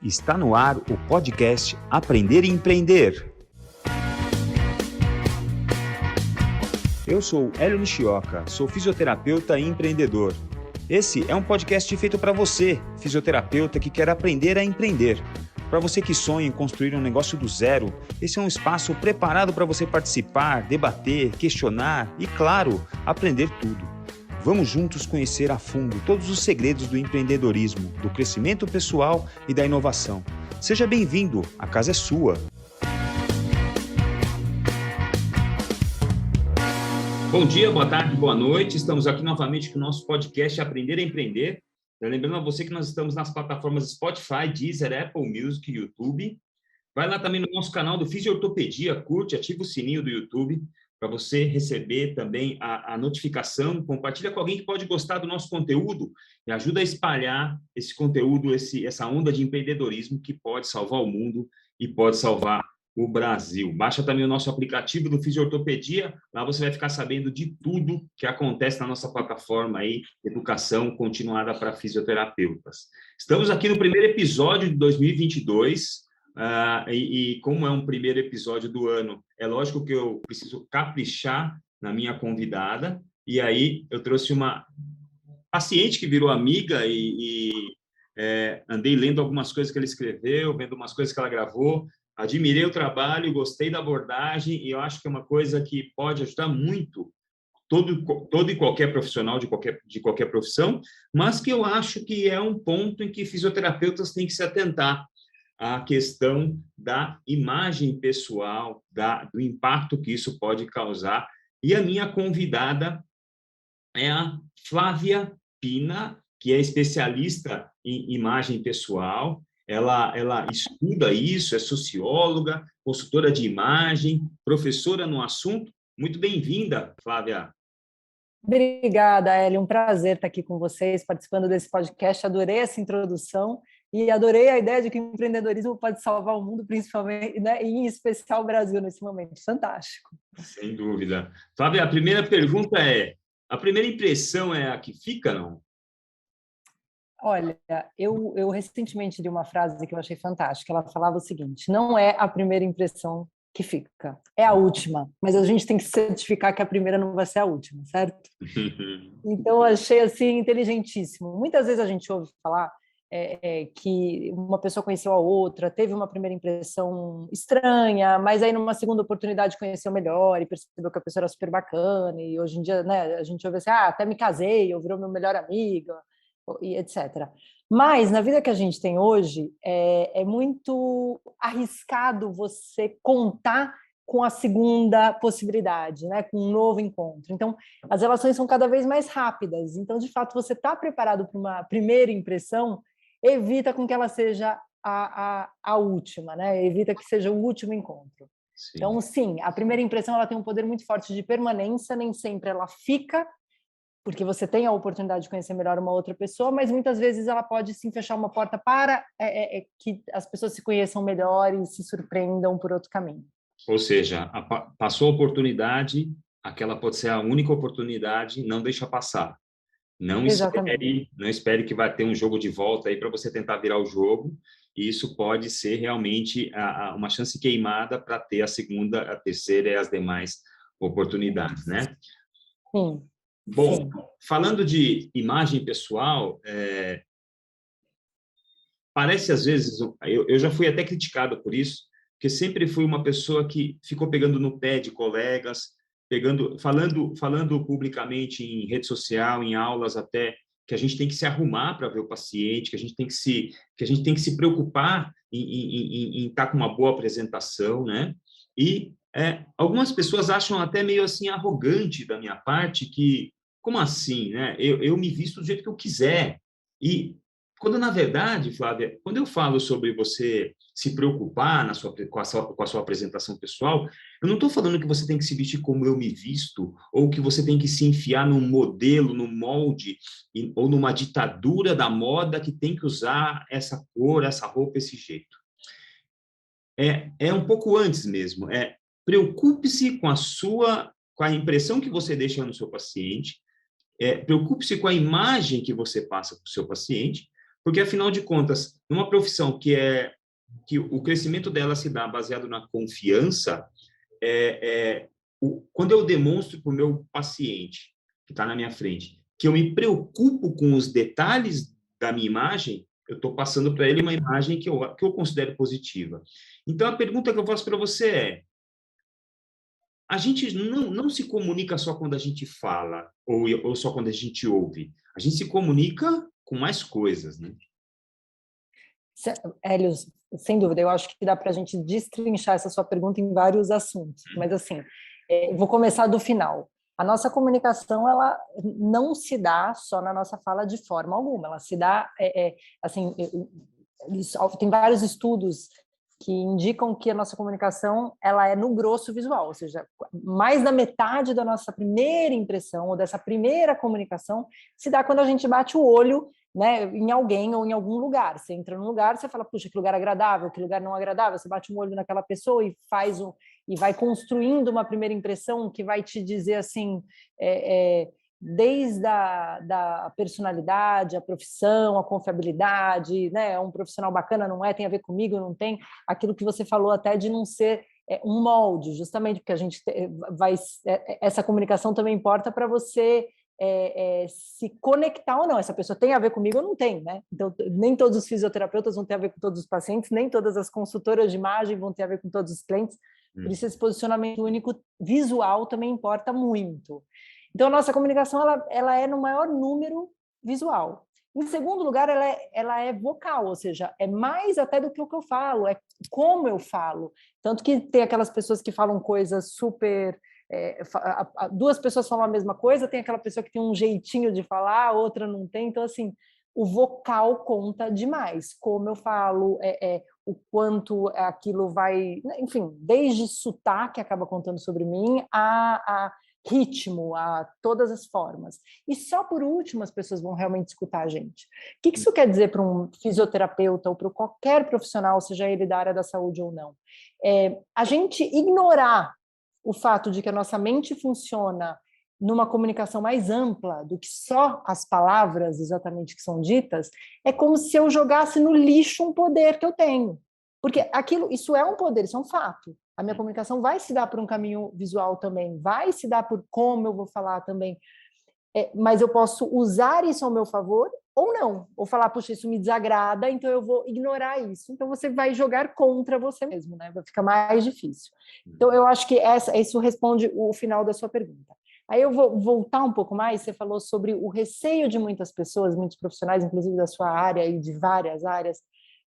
Está no ar o podcast Aprender e Empreender. Eu sou Hélio Nishioka, sou fisioterapeuta e empreendedor. Esse é um podcast feito para você, fisioterapeuta que quer aprender a empreender. Para você que sonha em construir um negócio do zero, esse é um espaço preparado para você participar, debater, questionar e, claro, aprender tudo. Vamos juntos conhecer a fundo todos os segredos do empreendedorismo, do crescimento pessoal e da inovação. Seja bem-vindo, a casa é sua. Bom dia, boa tarde, boa noite. Estamos aqui novamente com o nosso podcast Aprender a Empreender. Lembrando a você que nós estamos nas plataformas Spotify, Deezer, Apple Music e YouTube. Vai lá também no nosso canal do Fisiortopedia, curte, ativa o sininho do YouTube para você receber também a notificação. Compartilha com alguém que pode gostar do nosso conteúdo e ajuda a espalhar esse conteúdo, essa onda de empreendedorismo que pode salvar o mundo e pode salvar o Brasil. Baixa também o nosso aplicativo do Fisiortopedia, lá você vai ficar sabendo de tudo que acontece na nossa plataforma aí, Educação Continuada para Fisioterapeutas. Estamos aqui no primeiro episódio de 2022, e como é um primeiro episódio do ano, é lógico que eu preciso caprichar na minha convidada, e aí eu trouxe uma paciente que virou amiga andei lendo algumas coisas que ela escreveu, vendo umas coisas que ela gravou, admirei o trabalho, gostei da abordagem, e eu acho que é uma coisa que pode ajudar muito todo e qualquer profissional de qualquer profissão, mas que eu acho que é um ponto em que fisioterapeutas têm que se atentar à questão da imagem pessoal, do impacto que isso pode causar. E a minha convidada é a Flávia Pina, que é especialista em imagem pessoal. Ela estuda isso, é socióloga, consultora de imagem, professora no assunto. Muito bem-vinda, Flávia. Obrigada, Hélio. Um prazer estar aqui com vocês, participando desse podcast. Adorei essa introdução e adorei a ideia de que o empreendedorismo pode salvar o mundo, principalmente, né, e em especial o Brasil nesse momento. Fantástico. Sem dúvida. Flávia, a primeira pergunta é: a primeira impressão é a que fica, não? Olha, eu recentemente li uma frase que eu achei fantástica. Ela falava o seguinte: não é a primeira impressão que fica, é a última, mas a gente tem que certificar que a primeira não vai ser a última, certo? Então, eu achei assim inteligentíssimo. Muitas vezes a gente ouve falar que uma pessoa conheceu a outra, teve uma primeira impressão estranha, mas aí numa segunda oportunidade conheceu melhor e percebeu que a pessoa era super bacana, e hoje em dia, né, a gente ouve assim, até me casei, ou virou meu melhor amigo, e etc. Mas, na vida que a gente tem hoje, é muito arriscado você contar com a segunda possibilidade, né? Com um novo encontro. Então, as relações são cada vez mais rápidas. Então, de fato, você está preparado para uma primeira impressão, evita com que ela seja a última, né? Evita que seja o último encontro. Sim. Então, sim, a primeira impressão ela tem um poder muito forte de permanência, nem sempre ela fica, porque você tem a oportunidade de conhecer melhor uma outra pessoa, mas muitas vezes ela pode sim fechar uma porta para que as pessoas se conheçam melhor e se surpreendam por outro caminho. Ou seja, passou a oportunidade, aquela pode ser a única oportunidade, não deixa passar. Não espere que vai ter um jogo de volta aí para você tentar virar o jogo. E isso pode ser realmente uma chance queimada para ter a segunda, a terceira e as demais oportunidades, né? Sim. Bom, sim. Falando de imagem pessoal, parece às vezes, eu já fui até criticado por isso, porque sempre fui uma pessoa que ficou pegando no pé de colegas, falando publicamente em rede social, em aulas até, que a gente tem que se arrumar para ver o paciente, que a gente tem que se preocupar em estar com uma boa apresentação, né? E algumas pessoas acham até meio assim arrogante da minha parte que, como assim, né? Eu me visto do jeito que eu quiser. E quando, na verdade, Flávia, quando eu falo sobre você se preocupar com a sua apresentação pessoal, eu não estou falando que você tem que se vestir como eu me visto, ou que você tem que se enfiar num modelo, num molde, ou numa ditadura da moda que tem que usar essa cor, essa roupa, esse jeito. É um pouco antes mesmo. Preocupe-se com a impressão que você deixa no seu paciente, preocupe-se com a imagem que você passa para o seu paciente, Porque, afinal de contas, numa profissão que o crescimento dela se dá baseado na confiança, quando eu demonstro para o meu paciente, que está na minha frente, que eu me preocupo com os detalhes da minha imagem, eu estou passando para ele uma imagem que eu considero positiva. Então, a pergunta que eu faço para você a gente não se comunica só quando a gente fala, ou só quando a gente ouve. A gente se comunica com mais coisas, né? Hélio, sem dúvida, eu acho que dá para a gente destrinchar essa sua pergunta em vários assuntos, mas assim, vou começar do final. A nossa comunicação, ela não se dá só na nossa fala de forma alguma, ela se dá, assim, tem vários estudos que indicam que a nossa comunicação, ela é no grosso visual, ou seja, mais da metade da nossa primeira impressão, ou dessa primeira comunicação, se dá quando a gente bate o olho, né, em alguém ou em algum lugar. Você entra num lugar, você fala, puxa, que lugar agradável, que lugar não agradável, você bate um olho naquela pessoa e e vai construindo uma primeira impressão que vai te dizer assim, desde da personalidade, a profissão, a confiabilidade, né, é um profissional bacana, não é, tem a ver comigo, não tem, aquilo que você falou até de não ser um molde, justamente porque a gente essa comunicação também importa para você se conectar ou não. Essa pessoa tem a ver comigo ou não tem, né? Então, nem todos os fisioterapeutas vão ter a ver com todos os pacientes, nem todas as consultoras de imagem vão ter a ver com todos os clientes. Por isso, esse posicionamento único visual também importa muito. Então, a nossa comunicação ela é no maior número visual. Em segundo lugar, ela é vocal, ou seja, é mais até do que o que eu falo, é como eu falo. Tanto que tem aquelas pessoas que falam coisas super... duas pessoas falam a mesma coisa, tem aquela pessoa que tem um jeitinho de falar, a outra não tem. Então, assim, o vocal conta demais. Como eu falo, o quanto aquilo vai... Enfim, desde sotaque, acaba contando sobre mim, a ritmo, a todas as formas. E só por último as pessoas vão realmente escutar a gente. O que isso quer dizer para um fisioterapeuta ou para qualquer profissional, seja ele da área da saúde ou não? A gente ignorar o fato de que a nossa mente funciona numa comunicação mais ampla do que só as palavras exatamente que são ditas, é como se eu jogasse no lixo um poder que eu tenho. Porque isso é um poder, isso é um fato. A minha comunicação vai se dar por um caminho visual também, vai se dar por como eu vou falar também. Mas eu posso usar isso ao meu favor ou não. Ou falar, puxa, isso me desagrada, então eu vou ignorar isso. Então você vai jogar contra você mesmo, né? Vai ficar mais difícil. Então eu acho que isso responde o final da sua pergunta. Aí eu vou voltar um pouco mais, você falou sobre o receio de muitas pessoas, muitos profissionais, inclusive da sua área e de várias áreas,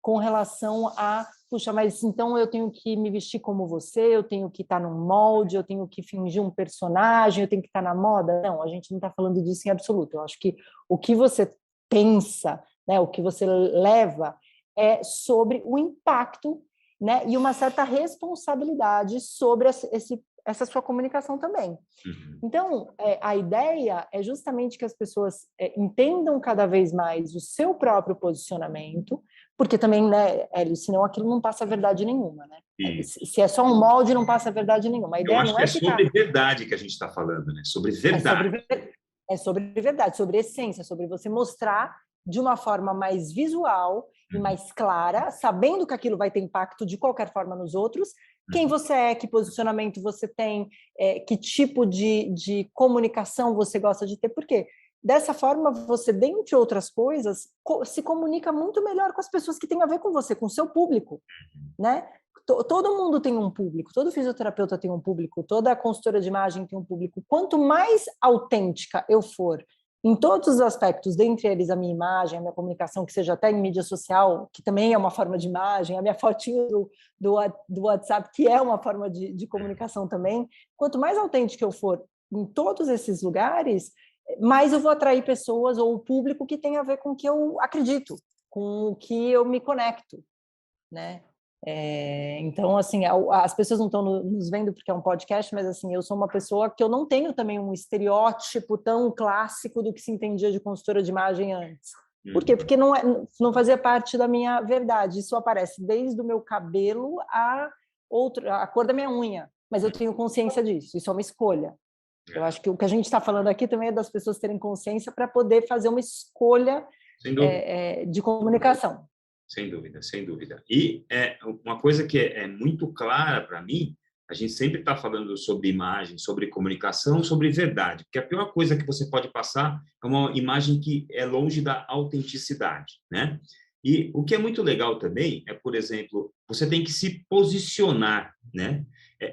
com relação a, puxa, mas então eu tenho que me vestir como você, eu tenho que estar num molde, eu tenho que fingir um personagem, eu tenho que estar na moda. Não, a gente não está falando disso em absoluto. Eu acho que o que você pensa, né, o que você leva é sobre o impacto, né, e uma certa responsabilidade sobre essa sua comunicação também. Então, a ideia é justamente que as pessoas entendam cada vez mais o seu próprio posicionamento, porque também, né, Hélio, senão aquilo não passa verdade nenhuma, né? Se é só um molde, não passa verdade nenhuma. A ideia Eu acho não que é sobre verdade que a gente está falando, né? Sobre verdade. É sobre verdade, sobre essência, sobre você mostrar de uma forma mais visual e mais clara, sabendo que aquilo vai ter impacto de qualquer forma nos outros, quem você é, que posicionamento você tem, que tipo de comunicação você gosta de ter, porque dessa forma você, dentre outras coisas, se comunica muito melhor com as pessoas que têm a ver com você, com o seu público, né? Todo mundo tem um público, todo fisioterapeuta tem um público, toda consultora de imagem tem um público. Quanto mais autêntica eu for em todos os aspectos, dentre eles a minha imagem, a minha comunicação, que seja até em mídia social, que também é uma forma de imagem, a minha fotinho do WhatsApp, que é uma forma de comunicação também, quanto mais autêntica eu for em todos esses lugares, mais eu vou atrair pessoas ou o público que tem a ver com o que eu acredito, com o que eu me conecto, né? Então, assim, as pessoas não estão nos vendo porque é um podcast, mas assim, eu sou uma pessoa que eu não tenho também um estereótipo tão clássico do que se entendia de consultora de imagem antes. Por quê? Porque não fazia parte da minha verdade. Isso aparece desde o meu cabelo a cor da minha unha, mas eu tenho consciência disso, isso é uma escolha. Eu acho que o que a gente está falando aqui também é das pessoas terem consciência para poder fazer uma escolha Sem dúvida. de comunicação. Sem dúvida, sem dúvida. E uma coisa que é muito clara para mim, a gente sempre está falando sobre imagem, sobre comunicação, sobre verdade, porque a pior coisa que você pode passar é uma imagem que é longe da autenticidade, né? E o que é muito legal também é, por exemplo, você tem que se posicionar, né?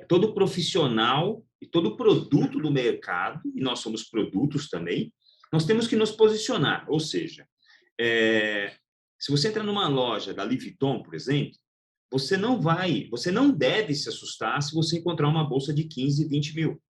Todo profissional e todo produto do mercado, e nós somos produtos também, nós temos que nos posicionar, ou seja, se você entra numa loja da Louis Vuitton, por exemplo, você não deve se assustar se você encontrar uma bolsa de 15, 20 mil,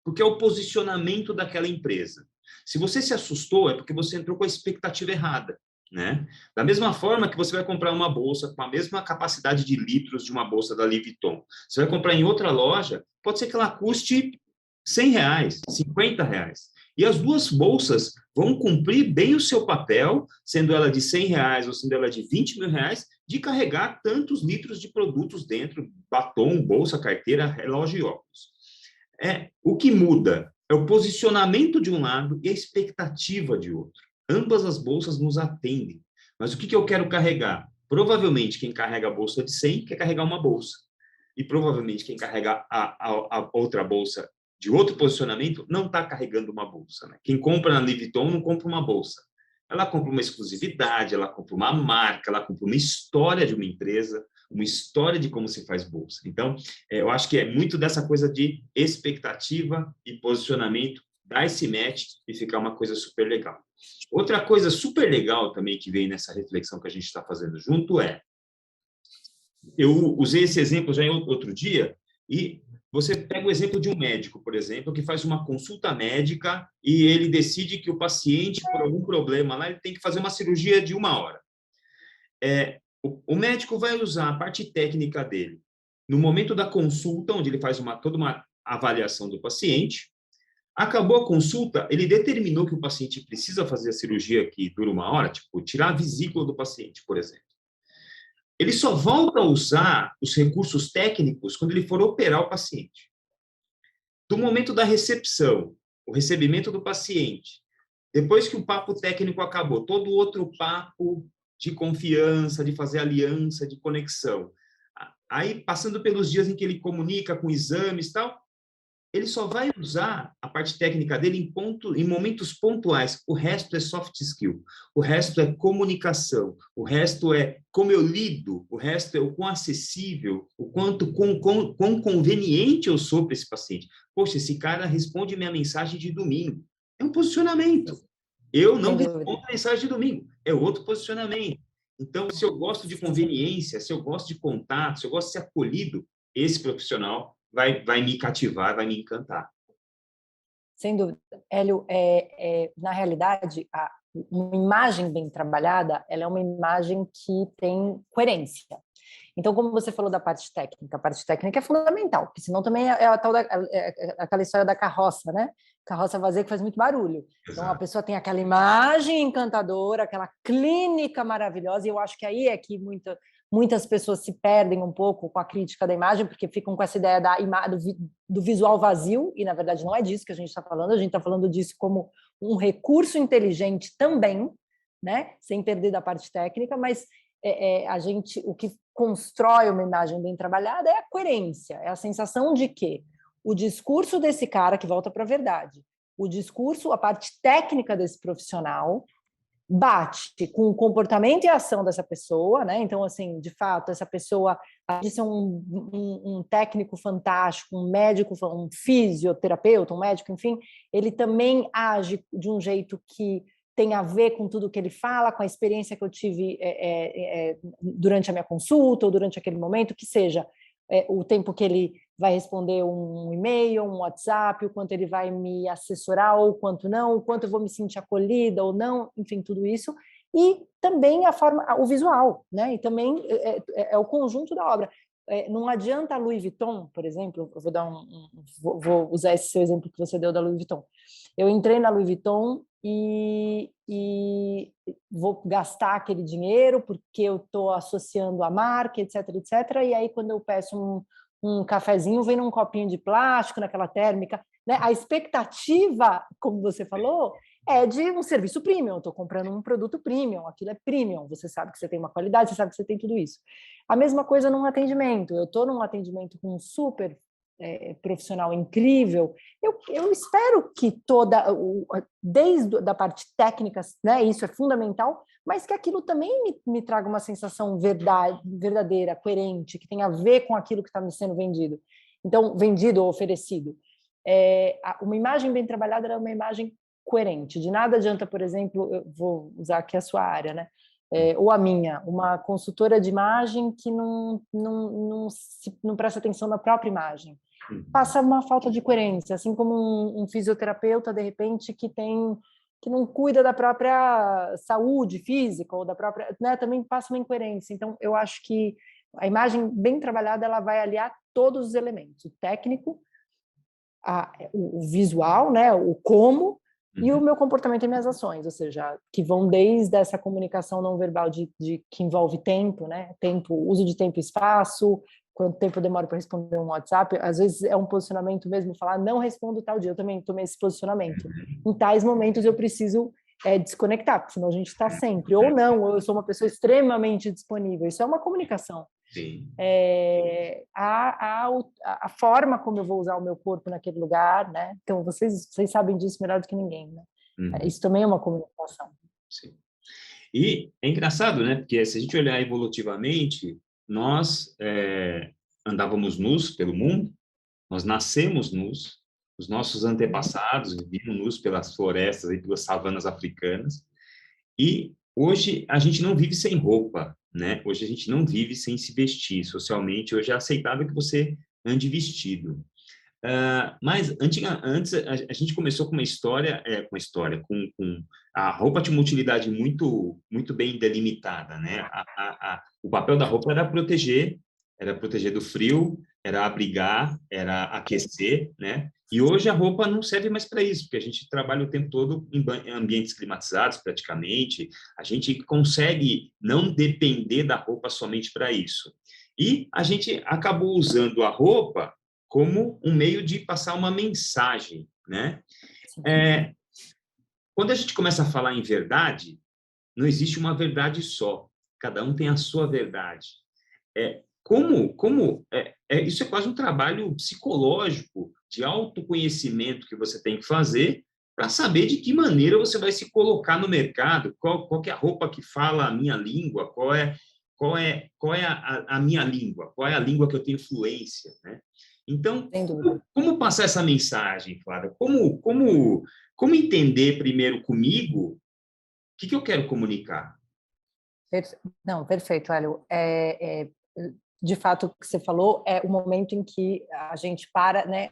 porque é o posicionamento daquela empresa. Se você se assustou, é porque você entrou com a expectativa errada, né? Da mesma forma que você vai comprar uma bolsa com a mesma capacidade de litros de uma bolsa da Louis Vuitton, você vai comprar em outra loja, pode ser que ela custe R$ 100, R$ 50. E as duas bolsas vão cumprir bem o seu papel, sendo ela de R$ 100 ou sendo ela de R$ 20.000, de carregar tantos litros de produtos dentro, batom, bolsa, carteira, relógio e óculos. O que muda é o posicionamento de um lado e a expectativa de outro. Ambas as bolsas nos atendem. Mas o que eu quero carregar? Provavelmente quem carrega a bolsa de 100 quer carregar uma bolsa. E provavelmente quem carrega a outra bolsa de outro posicionamento não está carregando uma bolsa, né? Quem compra na Louis Vuitton não compra uma bolsa. Ela compra uma exclusividade, ela compra uma marca, ela compra uma história de uma empresa, uma história de como se faz bolsa. Então, eu acho que é muito dessa coisa de expectativa e posicionamento, dar esse match e ficar uma coisa super legal. Outra coisa super legal também que vem nessa reflexão que a gente está fazendo junto eu usei esse exemplo já em outro dia, e você pega o exemplo de um médico, por exemplo, que faz uma consulta médica e ele decide que o paciente, por algum problema lá, ele tem que fazer uma cirurgia de 1 hora. O médico vai usar a parte técnica dele no momento da consulta, onde ele faz toda uma avaliação do paciente. Acabou a consulta, ele determinou que o paciente precisa fazer a cirurgia que dura 1 hora, tipo, tirar a vesícula do paciente, por exemplo. Ele só volta a usar os recursos técnicos quando ele for operar o paciente. Do momento da recepção, o recebimento do paciente, depois que o papo técnico acabou, todo outro papo de confiança, de fazer aliança, de conexão. Aí, passando pelos dias em que ele comunica com exames e tal, ele só vai usar a parte técnica dele em momentos pontuais. O resto é soft skill, o resto é comunicação, o resto é como eu lido, o resto é o quão acessível, o quão conveniente eu sou para esse paciente. Poxa, esse cara responde minha mensagem de domingo. É um posicionamento. Eu não respondo a mensagem de domingo. É outro posicionamento. Então, se eu gosto de conveniência, se eu gosto de contato, se eu gosto de ser acolhido, esse profissional vai me cativar, vai me encantar. Sem dúvida. Hélio, na realidade, uma imagem bem trabalhada, ela é uma imagem que tem coerência. Então, como você falou da parte técnica, a parte técnica é fundamental, porque senão também é a tal aquela história da carroça, né? Carroça vazia que faz muito barulho. Então, a pessoa tem aquela imagem encantadora, aquela clínica maravilhosa, e eu acho que aí é que muitas pessoas se perdem um pouco com a crítica da imagem, porque ficam com essa ideia do visual vazio, e na verdade não é disso que a gente está falando, a gente está falando disso como um recurso inteligente também, né? Sem perder da parte técnica, mas o que constrói uma imagem bem trabalhada é a coerência, é a sensação de que o discurso desse cara, que volta para a verdade, o discurso, a parte técnica desse profissional, bate com o comportamento e a ação dessa pessoa, né? Então, assim, de fato, essa pessoa pode ser um técnico fantástico, um médico, um fisioterapeuta, um médico, enfim, ele também age de um jeito que tem a ver com tudo que ele fala, com a experiência que eu tive durante a minha consulta ou durante aquele momento, que seja o tempo que ele vai responder um e-mail, um WhatsApp, o quanto ele vai me assessorar ou quanto não, o quanto eu vou me sentir acolhida ou não, enfim, tudo isso. E também o visual, né? E também é o conjunto da obra. Não adianta a Louis Vuitton, por exemplo, eu vou usar esse seu exemplo que você deu da Louis Vuitton. Eu entrei na Louis Vuitton e vou gastar aquele dinheiro porque eu estou associando a marca, etc, etc. E aí, quando eu peço um cafezinho vem num copinho de plástico, naquela térmica, né? A expectativa, como você falou, é de um serviço premium. Eu estou comprando um produto premium, aquilo é premium. Você sabe que você tem uma qualidade, você sabe que você tem tudo isso. A mesma coisa num atendimento. Eu estou num atendimento com um super profissional incrível. Eu espero que desde a parte técnica, né, isso é fundamental, mas que aquilo também me traga uma sensação verdadeira, coerente, que tem a ver com aquilo que está me sendo vendido. Então, vendido ou oferecido. Uma imagem bem trabalhada é uma imagem coerente. De nada adianta, por exemplo, eu vou usar aqui a sua área, né? Ou a minha, uma consultora de imagem que não presta atenção na própria imagem. Passa uma falta de coerência, assim como um fisioterapeuta, de repente, que não cuida da própria saúde física ou da própria, né, também passa uma incoerência. Então, eu acho que a imagem bem trabalhada, ela vai aliar todos os elementos, o técnico, o visual, né, o como, e o meu comportamento e minhas ações, ou seja, que vão desde essa comunicação não verbal que envolve tempo, né, uso de tempo e espaço, quanto tempo eu demoro para responder um WhatsApp. Às vezes é um posicionamento mesmo, falar não respondo tal dia. Eu também tomei esse posicionamento. Em tais momentos eu preciso desconectar, porque senão a gente está sempre. Ou não, ou eu sou uma pessoa extremamente disponível. Isso é uma comunicação. Sim. A forma como eu vou usar o meu corpo naquele lugar, né? Então, vocês sabem disso melhor do que ninguém, né? Isso também é uma comunicação. Sim. E é engraçado, né? Porque se a gente olhar evolutivamente, nós andávamos nus pelo mundo, nós nascemos nus, os nossos antepassados viviam nus pelas florestas e pelas savanas africanas, e hoje a gente não vive sem roupa, né? Hoje a gente não vive sem se vestir. Socialmente, hoje é aceitável que você ande vestido. Mas antes a gente começou com uma história, com a roupa tinha uma utilidade muito muito bem delimitada, né? O papel da roupa era proteger do frio, era abrigar, era aquecer, né? E hoje a roupa não serve mais para isso, porque a gente trabalha o tempo todo em ambientes climatizados, praticamente. A gente consegue não depender da roupa somente para isso. E a gente acabou usando a roupa como um meio de passar uma mensagem, né? Quando a gente começa a falar em verdade, não existe uma verdade só. Cada um tem a sua verdade. Isso é quase um trabalho psicológico de autoconhecimento que você tem que fazer para saber de que maneira você vai se colocar no mercado, qual que é a roupa que fala a minha língua, qual é a minha língua, qual é a língua que eu tenho fluência, né? Então, como passar essa mensagem, Flávia? Como entender primeiro comigo o que eu quero comunicar? Não, perfeito, Hélio. De fato, o que você falou é o momento em que a gente para, né?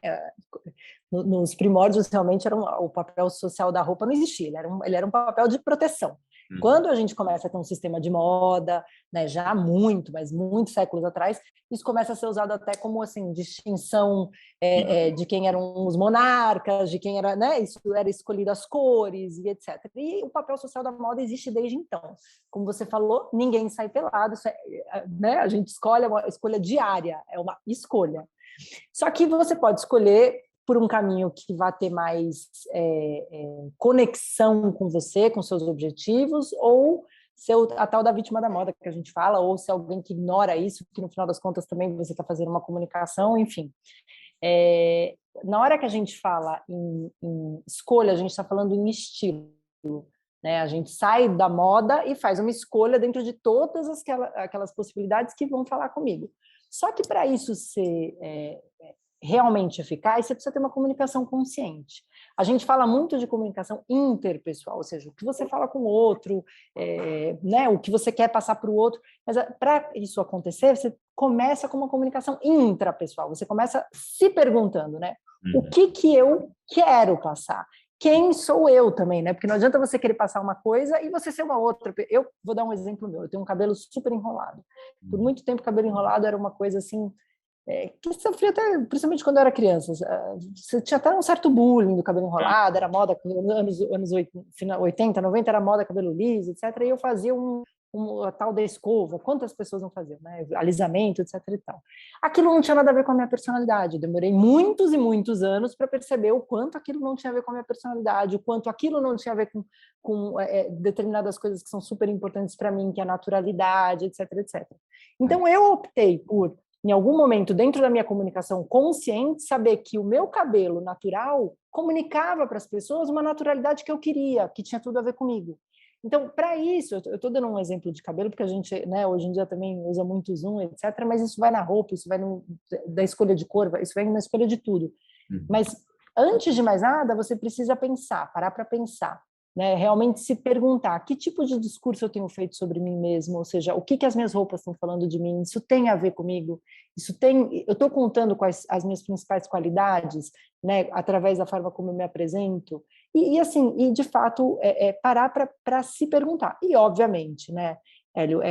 Nos primórdios, realmente, o papel social da roupa não existia, ele era um papel de proteção. Quando a gente começa a ter um sistema de moda, né, já há mas muitos séculos atrás, isso começa a ser usado até como assim, distinção de quem eram os monarcas, de quem era, né, isso era escolhido as cores e etc. E o papel social da moda existe desde então. Como você falou, ninguém sai pelado, isso né, a gente escolhe, é uma escolha diária, é uma escolha. Só que você pode escolher por um caminho que vai ter mais conexão com você, com seus objetivos, ou ser a tal da vítima da moda que a gente fala, ou ser alguém que ignora isso, que no final das contas também você está fazendo uma comunicação, enfim. Na hora que a gente fala em escolha, a gente está falando em estilo, né? A gente sai da moda e faz uma escolha dentro de todas aquelas possibilidades que vão falar comigo. Só que para isso ser realmente eficaz, você precisa ter uma comunicação consciente. A gente fala muito de comunicação interpessoal, ou seja, o que você fala com o outro, né, o que você quer passar para o outro, mas para isso acontecer, você começa com uma comunicação intrapessoal, você começa se perguntando, né, o que eu quero passar? Quem sou eu também, né? Porque não adianta você querer passar uma coisa e você ser uma outra. Eu vou dar um exemplo meu, eu tenho um cabelo super enrolado. Por muito tempo, cabelo enrolado era uma coisa assim, que sofria até, principalmente quando eu era criança. Você tinha até um certo bullying do cabelo enrolado, era moda, anos 80, 90, era moda cabelo liso, etc. E eu fazia um a tal da escova, quantas pessoas não faziam, né? Alisamento, etc. e tal. Aquilo não tinha nada a ver com a minha personalidade. Eu demorei muitos e muitos anos para perceber o quanto aquilo não tinha a ver com a minha personalidade, o quanto aquilo não tinha a ver com determinadas coisas que são super importantes para mim, que é a naturalidade, etc, etc. Então, eu optei por, em algum momento, dentro da minha comunicação consciente, saber que o meu cabelo natural comunicava para as pessoas uma naturalidade que eu queria, que tinha tudo a ver comigo. Então, para isso, eu estou dando um exemplo de cabelo, porque a gente, né, hoje em dia também usa muito zoom, etc., mas isso vai na roupa, isso vai da escolha de cor, isso vai na escolha de tudo. Mas, antes de mais nada, você precisa pensar, parar para pensar, né? Realmente se perguntar que tipo de discurso eu tenho feito sobre mim mesmo, ou seja, o que as minhas roupas estão falando de mim, isso tem a ver comigo, eu estou contando quais as minhas principais qualidades, né, através da forma como eu me apresento, e de fato, parar para se perguntar. E, obviamente, né, Hélio,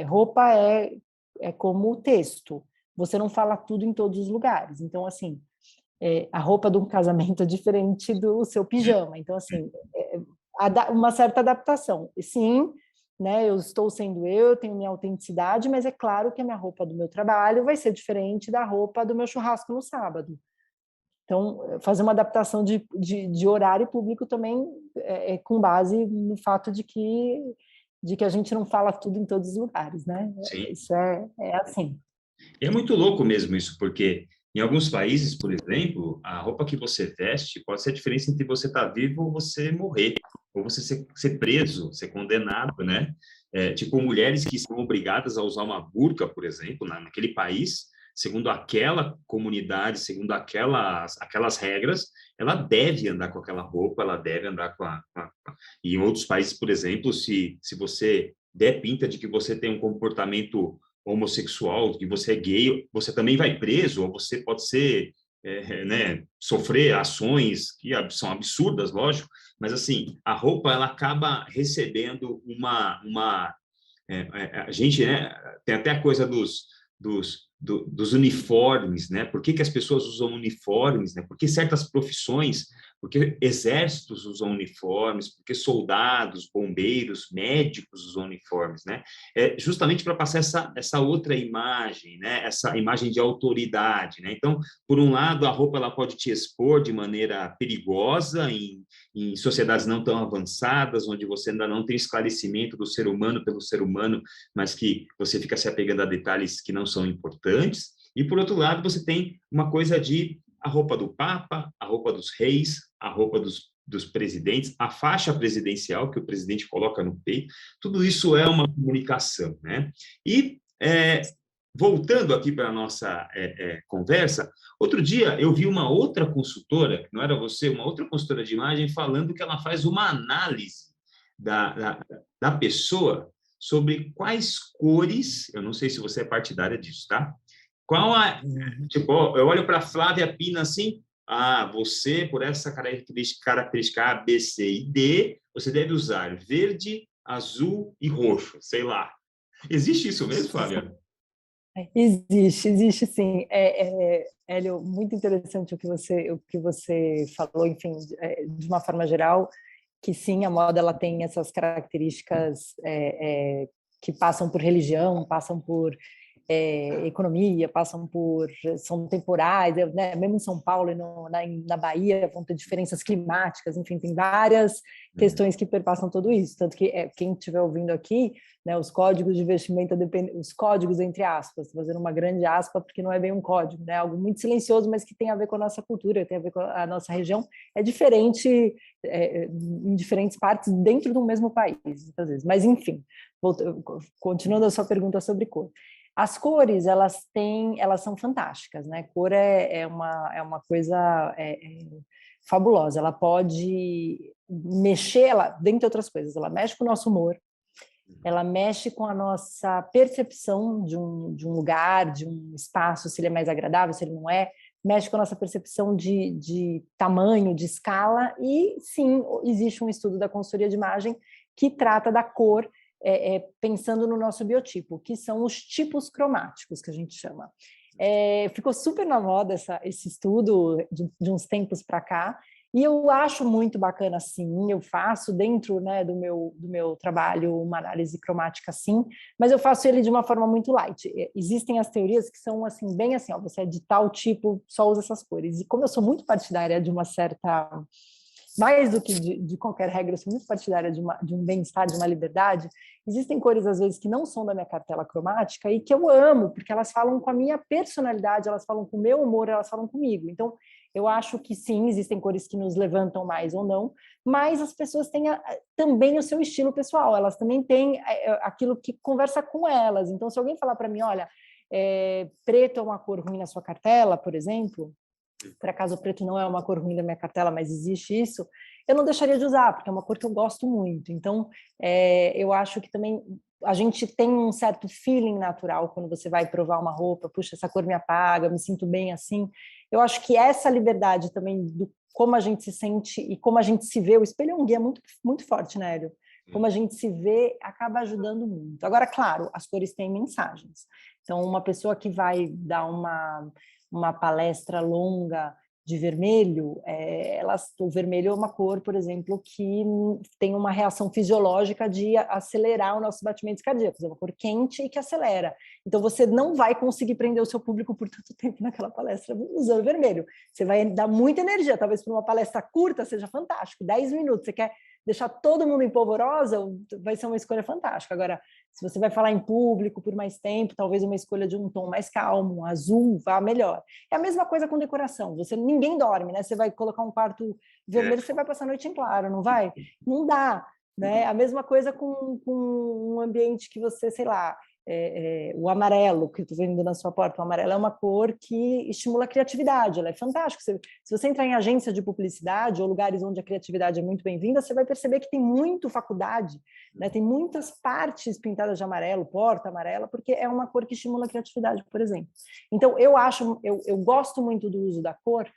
roupa é como texto, você não fala tudo em todos os lugares. Então, assim, a roupa de um casamento é diferente do seu pijama. Então, assim, uma certa adaptação. E, sim, né, eu estou sendo eu tenho minha autenticidade, mas é claro que a minha roupa do meu trabalho vai ser diferente da roupa do meu churrasco no sábado. Então, fazer uma adaptação de horário público também com base no fato de que a gente não fala tudo em todos os lugares, né? Sim. Isso é assim. E é muito louco mesmo isso, porque em alguns países, por exemplo, a roupa que você veste pode ser a diferença entre você estar vivo ou você morrer, ou você ser preso, ser condenado, né? Tipo, mulheres que são obrigadas a usar uma burca, por exemplo, naquele país, segundo aquela comunidade, segundo aquelas regras, ela deve andar com aquela roupa, ela deve andar E em outros países, por exemplo, se você der pinta de que você tem um comportamento homossexual, que você é gay, você também vai preso, ou você pode ser, né, sofrer ações que são absurdas, lógico, mas assim, a roupa ela acaba recebendo a gente, né, tem até a coisa dos uniformes, né? Por que as pessoas usam uniformes, né? Por que certas profissões, porque exércitos usam uniformes, porque soldados, bombeiros, médicos usam uniformes, né? Justamente para passar essa outra imagem, né? Essa imagem de autoridade, né? Então, por um lado, a roupa ela pode te expor de maneira perigosa em sociedades não tão avançadas, onde você ainda não tem esclarecimento do ser humano pelo ser humano, mas que você fica se apegando a detalhes que não são importantes. E, por outro lado, você tem uma coisa de a roupa do Papa, a roupa dos reis, a roupa dos presidentes, a faixa presidencial que o presidente coloca no peito, tudo isso é uma comunicação, né? E, voltando aqui para a nossa conversa, outro dia eu vi uma outra consultora, que não era você, uma outra consultora de imagem, falando que ela faz uma análise da pessoa sobre quais cores, eu não sei se você é partidária disso, tá? Tipo, eu olho para a Flávia Pina assim, você, por essa característica A, B, C e D, você deve usar verde, azul e roxo, sei lá. Existe isso mesmo, Flávia? Existe sim. Hélio, muito interessante o que você falou, enfim, de uma forma geral, que sim, a moda ela tem essas características que passam por religião, passam por economia, são temporais, né? Mesmo em São Paulo e na Bahia vão ter diferenças climáticas, enfim, tem várias questões que perpassam tudo isso, tanto que quem estiver ouvindo aqui, né, os códigos de vestimenta, os códigos entre aspas, fazendo uma grande aspa, porque não é bem um código, né, algo muito silencioso, mas que tem a ver com a nossa cultura, tem a ver com a nossa região, é diferente em diferentes partes dentro do mesmo país, muitas vezes, mas enfim, continuando a sua pergunta sobre cor. As cores, elas são fantásticas, né? Cor é uma coisa fabulosa. Ela pode mexer, dentre outras coisas, ela mexe com o nosso humor, ela mexe com a nossa percepção de um lugar, de um espaço, se ele é mais agradável, se ele não é, mexe com a nossa percepção de tamanho, de escala, e sim, existe um estudo da consultoria de imagem que trata da cor pensando no nosso biotipo, que são os tipos cromáticos, que a gente chama. Ficou super na moda esse estudo de uns tempos para cá, e eu acho muito bacana, sim, eu faço dentro, né, do meu trabalho uma análise cromática, sim, mas eu faço ele de uma forma muito light. Existem as teorias que são assim, bem assim, ó, você é de tal tipo, só usa essas cores. E como eu sou muito partidária de uma certa... Mais do que de qualquer regra, eu sou muito partidária de um bem-estar, de uma liberdade. Existem cores, às vezes, que não são da minha cartela cromática e que eu amo, porque elas falam com a minha personalidade, elas falam com o meu humor, elas falam comigo. Então, eu acho que sim, existem cores que nos levantam mais ou não, mas as pessoas têm também o seu estilo pessoal, elas também têm aquilo que conversa com elas. Então, se alguém falar para mim, olha, preto é uma cor ruim na sua cartela, por exemplo, por acaso o preto não é uma cor ruim da minha cartela, mas existe isso, eu não deixaria de usar, porque é uma cor que eu gosto muito. Então, eu acho que também a gente tem um certo feeling natural quando você vai provar uma roupa, puxa, essa cor me apaga, me sinto bem assim. Eu acho que essa liberdade também do como a gente se sente e como a gente se vê, o espelho é um guia muito, muito forte, né, Hélio? Como a gente se vê acaba ajudando muito. Agora, claro, as cores têm mensagens. Então, uma pessoa que vai dar uma palestra longa de vermelho, o vermelho é uma cor, por exemplo, que tem uma reação fisiológica de acelerar os nossos batimentos cardíacos, é uma cor quente e que acelera. Então, você não vai conseguir prender o seu público por tanto tempo naquela palestra usando vermelho. Você vai dar muita energia, talvez para uma palestra curta seja fantástico, 10 minutos, você quer deixar todo mundo em polvorosa, vai ser uma escolha fantástica. Agora, se você vai falar em público por mais tempo, talvez uma escolha de um tom mais calmo, um azul, vá melhor. É a mesma coisa com decoração. Ninguém dorme, né? Você vai colocar um quarto vermelho, você vai passar a noite em claro, não vai? Não dá, né? A mesma coisa com um ambiente que você, sei lá, o amarelo que eu estou vendo na sua porta, o amarelo é uma cor que estimula a criatividade, ela é fantástica. Se você entrar em agência de publicidade ou lugares onde a criatividade é muito bem-vinda, você vai perceber que tem muito faculdade, né? Tem muitas partes pintadas de amarelo, porta amarela, porque é uma cor que estimula a criatividade, por exemplo. Então, eu gosto muito do uso da cor,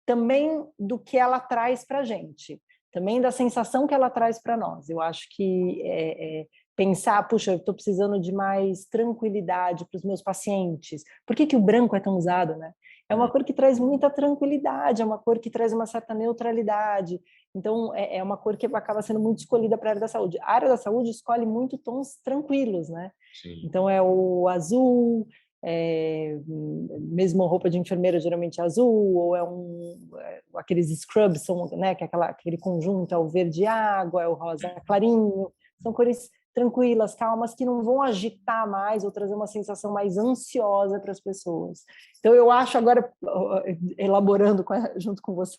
também do que ela traz para a gente, também da sensação que ela traz para nós. Eu acho que pensar, puxa, eu estou precisando de mais tranquilidade para os meus pacientes. Por que o branco é tão usado, né? É uma cor que traz muita tranquilidade, é uma cor que traz uma certa neutralidade. Então, é uma cor que acaba sendo muito escolhida para a área da saúde. A área da saúde escolhe muito tons tranquilos, né? Sim. Então, é o azul, mesmo roupa de enfermeira geralmente é azul, ou aqueles scrubs, são, né, que é aquele conjunto, é o verde água, é o rosa clarinho, são cores tranquilas, calmas, que não vão agitar mais ou trazer uma sensação mais ansiosa para as pessoas. Então, eu acho agora, elaborando junto com você,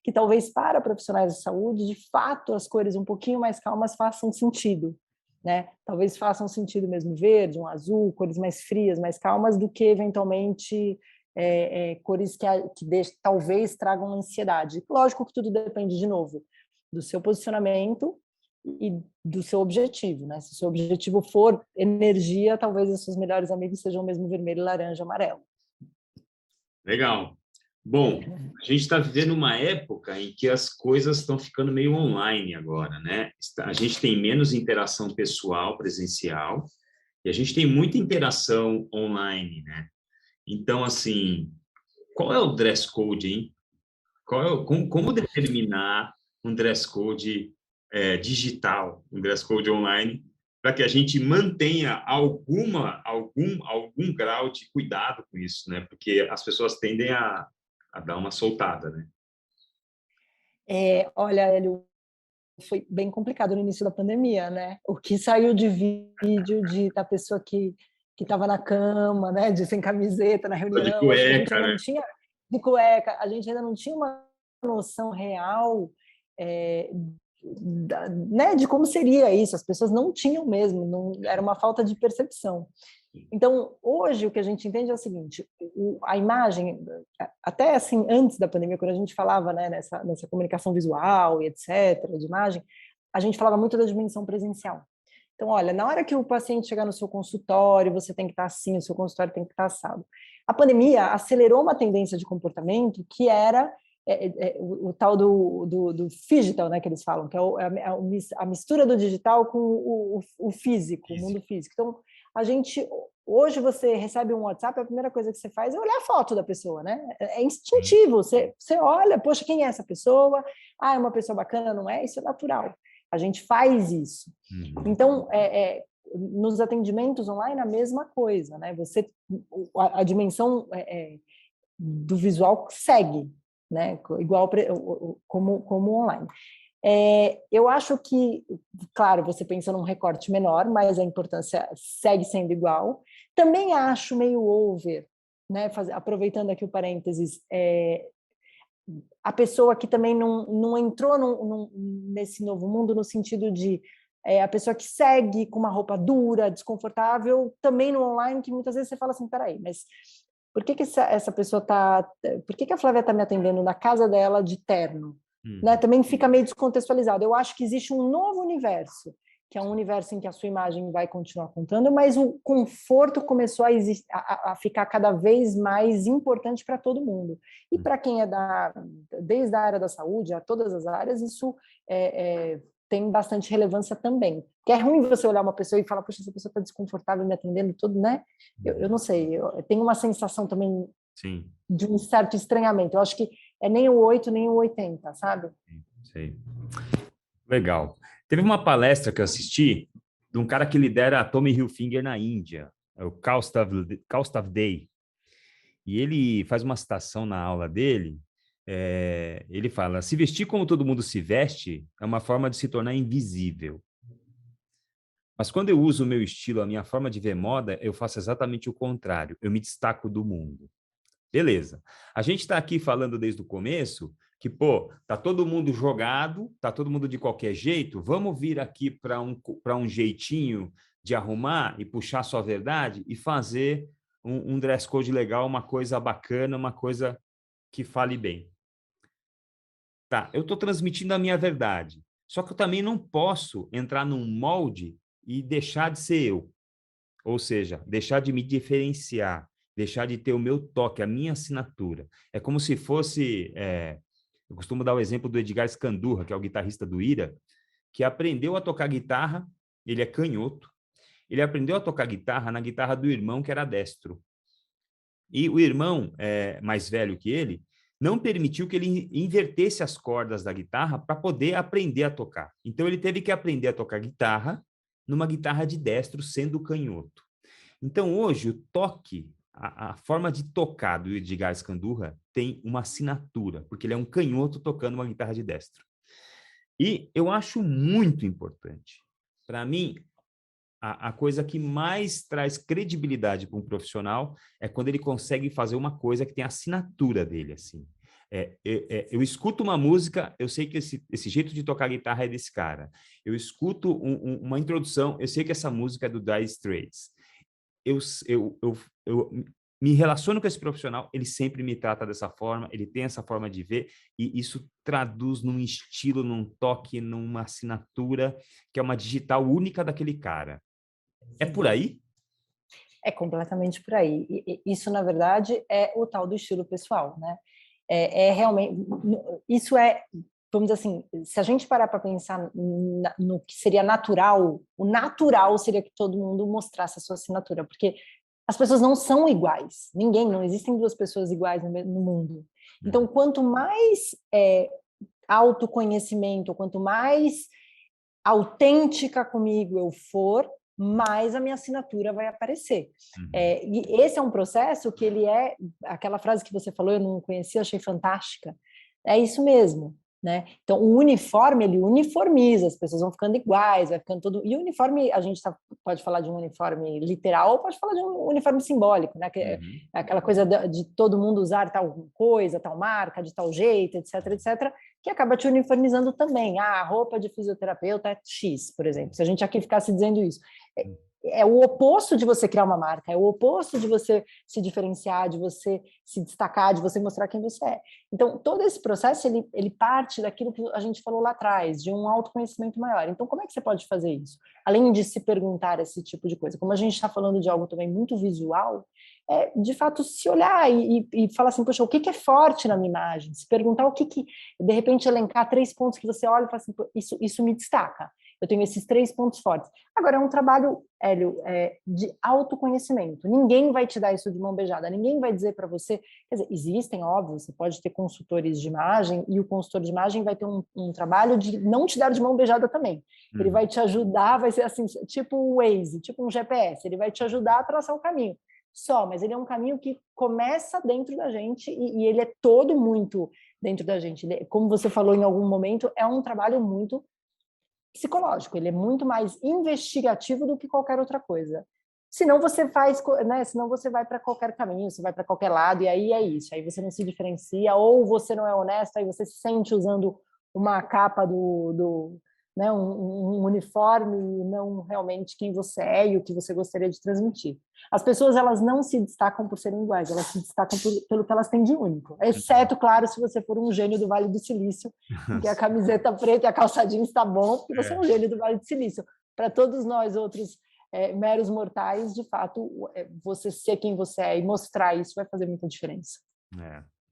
que talvez para profissionais de saúde, de fato, as cores um pouquinho mais calmas façam sentido, né? Talvez façam sentido mesmo verde, um azul, cores mais frias, mais calmas, do que, eventualmente, cores que talvez tragam ansiedade. Lógico que tudo depende, de novo, do seu posicionamento e do seu objetivo, né? Se o seu objetivo for energia, talvez os seus melhores amigos sejam mesmo vermelho, laranja, amarelo. Legal. Bom, a gente está vivendo uma época em que as coisas estão ficando meio online agora, né? A gente tem menos interação pessoal, presencial, e a gente tem muita interação online, né? Então, assim, qual é o dress code, hein? Como determinar um dress code digital, um dress code online, para que a gente mantenha algum grau de cuidado com isso, né? Porque as pessoas tendem a dar uma soltada, né? Olha, Hélio, foi bem complicado no início da pandemia, né? O que saiu de vídeo da pessoa que estava na cama, né, de sem camiseta na De reunião, acho que a gente cueca, ainda né? não tinha de cueca, a gente ainda não tinha uma noção real, né, de como seria isso. As pessoas não tinham mesmo, não, era uma falta de percepção. Então, hoje, o que a gente entende é o seguinte, a imagem, até assim, antes da pandemia, quando a gente falava, né, nessa comunicação visual e etc., de imagem, a gente falava muito da dimensão presencial. Então, olha, na hora que o paciente chegar no seu consultório, você tem que estar assim, o seu consultório tem que estar assado. A pandemia acelerou uma tendência de comportamento que era o tal do digital, né, que eles falam, que é a mistura do digital com o físico, o mundo físico. Então, a gente Hoje você recebe um WhatsApp, a primeira coisa que você faz é olhar a foto da pessoa, né? É instintivo, você olha, poxa, quem é essa pessoa? Ah, é uma pessoa bacana, não é? Isso é natural. A gente faz isso. Então, nos atendimentos online, a mesma coisa, né? A dimensão do visual segue, né? Igual como online. Eu acho que, claro, você pensa num recorte menor, mas a importância segue sendo igual. Também acho meio over, né? Aproveitando aqui o parênteses, a pessoa que também não entrou nesse novo mundo no sentido de a pessoa que segue com uma roupa dura, desconfortável, também no online, que muitas vezes você fala assim, peraí, mas por que essa pessoa está... Por que a Flávia está me atendendo na casa dela de terno? Né? Também fica meio descontextualizado. Eu acho que existe um novo universo, que é um universo em que a sua imagem vai continuar contando, mas o conforto começou a ficar cada vez mais importante para todo mundo. E para quem é desde a área da saúde a todas as áreas, isso tem bastante relevância também. Porque é ruim você olhar uma pessoa e falar, poxa, essa pessoa está desconfortável me atendendo todo, né? Eu não sei, eu tenho uma sensação também Sim. de um certo estranhamento. Eu acho que é nem o 8, nem o 80, sabe? Sei. Legal. Teve uma palestra que eu assisti de um cara que lidera a Tommy Hilfiger na Índia, é o Kaustav Day. E ele faz uma citação na aula dele, ele fala, se vestir como todo mundo se veste é uma forma de se tornar invisível. Mas quando eu uso o meu estilo, a minha forma de ver moda, eu faço exatamente o contrário, eu me destaco do mundo. Beleza. A gente está aqui falando desde o começo que, tá todo mundo jogado, tá todo mundo de qualquer jeito, vamos vir aqui para um jeitinho de arrumar e puxar sua verdade e fazer um dress code legal, uma coisa bacana, uma coisa que fale bem. Tá, eu estou transmitindo a minha verdade, só que eu também não posso entrar num molde e deixar de ser eu. Ou seja, deixar de me diferenciar, deixar de ter o meu toque, a minha assinatura. É como se fosse... eu costumo dar o exemplo do Edgar Scandurra, que é o guitarrista do Ira, que aprendeu a tocar guitarra, ele é canhoto, ele aprendeu a tocar guitarra na guitarra do irmão, que era destro. E o irmão, mais velho que ele, não permitiu que ele invertesse as cordas da guitarra para poder aprender a tocar. Então, ele teve que aprender a tocar guitarra numa guitarra de destro, sendo canhoto. Então, hoje, o toque, a forma de tocar do Edgar Scandurra tem uma assinatura, porque ele é um canhoto tocando uma guitarra de destro. E eu acho muito importante. Para mim, a coisa que mais traz credibilidade para um profissional é quando ele consegue fazer uma coisa que tem a assinatura dele, assim. Eu escuto uma música, eu sei que esse jeito de tocar guitarra é desse cara. Eu escuto uma introdução, eu sei que essa música é do Dire Straits. Eu me relaciono com esse profissional, ele sempre me trata dessa forma, ele tem essa forma de ver, e isso traduz num estilo, num toque, numa assinatura, que é uma digital única daquele cara. É por aí? É completamente por aí. Isso, na verdade, é o tal do estilo pessoal, né? Realmente... Isso vamos dizer assim, se a gente parar para pensar no que seria natural, o natural seria que todo mundo mostrasse a sua assinatura, porque as pessoas não são iguais. Não existem duas pessoas iguais no mundo. Então, quanto mais autoconhecimento, quanto mais autêntica comigo eu for, mais a minha assinatura vai aparecer. E esse é um processo que ele aquela frase que você falou, eu não conhecia, achei fantástica, é isso mesmo. Né? Então, o uniforme, ele uniformiza, as pessoas vão ficando iguais, vai ficando tudo... E o uniforme, a gente pode falar de um uniforme literal ou pode falar de um uniforme simbólico, né? Que é aquela coisa de todo mundo usar tal coisa, tal marca, de tal jeito, etc, etc, que acaba te uniformizando também. A roupa de fisioterapeuta é X, por exemplo. Se a gente aqui ficasse dizendo isso... É o oposto de você criar uma marca, é o oposto de você se diferenciar, de você se destacar, de você mostrar quem você é. Então, todo esse processo, ele parte daquilo que a gente falou lá atrás, de um autoconhecimento maior. Então, como é que você pode fazer isso? Além de se perguntar esse tipo de coisa. Como a gente está falando de algo também muito visual, de fato, se olhar e falar assim, poxa, o que é forte na minha imagem? Se perguntar o que de repente, elencar 3 pontos que você olha e fala assim, isso me destaca. eu tenho esses 3 pontos fortes. Agora, é um trabalho, Hélio, de autoconhecimento. Ninguém vai te dar isso de mão beijada, ninguém vai dizer para você... Quer dizer, existem, óbvio, você pode ter consultores de imagem e o consultor de imagem vai ter um trabalho de não te dar de mão beijada também. Ele vai te ajudar, vai ser assim, tipo o Waze, tipo um GPS, ele vai te ajudar a traçar o caminho. Só, mas ele é um caminho que começa dentro da gente e ele é todo muito dentro da gente. Ele, como você falou em algum momento, é um trabalho muito psicológico, ele é muito mais investigativo do que qualquer outra coisa. Senão você faz, né? Senão você vai para qualquer caminho, você vai para qualquer lado, e aí é isso. Aí você não se diferencia, ou você não é honesto, aí você se sente usando uma capa né, um uniforme e não realmente quem você é e o que você gostaria de transmitir. As pessoas, elas não se destacam por serem iguais, elas se destacam pelo que elas têm de único. Exceto, claro, se você for um gênio do Vale do Silício, que a camiseta preta e a calça jeans está bom, porque você é um gênio do Vale do Silício. Para todos nós outros meros mortais, de fato, você ser quem você é e mostrar isso vai fazer muita diferença.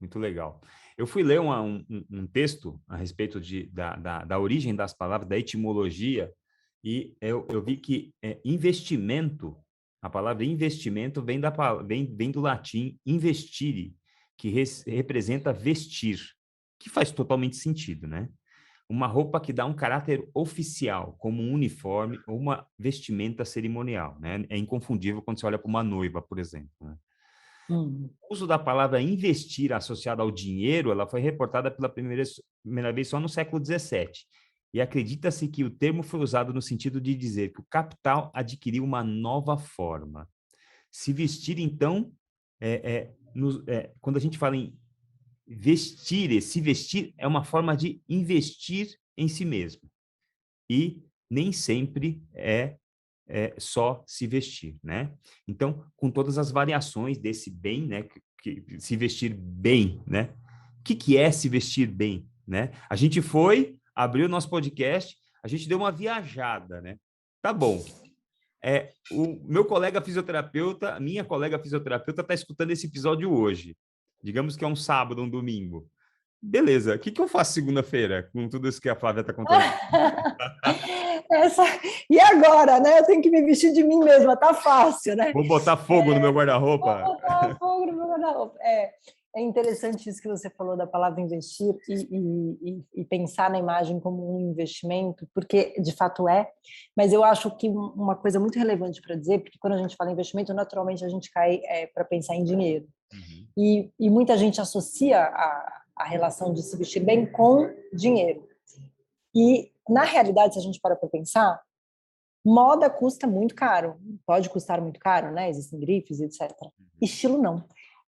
Muito legal. Eu fui ler um texto a respeito da origem das palavras, da etimologia, e eu vi que investimento, a palavra investimento vem do latim investire, que representa vestir, que faz totalmente sentido, né? Uma roupa que dá um caráter oficial, como um uniforme ou uma vestimenta cerimonial, né? É inconfundível quando você olha para uma noiva, por exemplo, né? O uso da palavra investir associada ao dinheiro, ela foi reportada pela primeira vez só no século XVII. E acredita-se que o termo foi usado no sentido de dizer que o capital adquiriu uma nova forma. Se vestir, então, quando a gente fala em vestir, se vestir é uma forma de investir em si mesmo. E nem sempre só se vestir, né? Então, com todas as variações desse bem, né? Que se vestir bem, né? O que é se vestir bem, né? A gente abriu o nosso podcast, a gente deu uma viajada, né? Tá bom. O meu colega fisioterapeuta, minha colega fisioterapeuta está escutando esse episódio hoje. Digamos que é um sábado, um domingo. Beleza, o que eu faço segunda-feira com tudo isso que a Flávia está contando? E agora, né? Eu tenho que me vestir de mim mesma, tá fácil, né? Vou botar fogo no meu guarda-roupa. Vou botar fogo no meu guarda-roupa. É interessante isso que você falou da palavra investir e pensar na imagem como um investimento, porque de fato mas eu acho que uma coisa muito relevante para dizer, porque quando a gente fala em investimento, naturalmente a gente cai para pensar em dinheiro. Uhum. E muita gente associa a relação de se vestir bem com dinheiro. E, na realidade, se a gente para pensar, moda custa muito caro, pode custar muito caro, né? Existem grifes, etc. Estilo, não.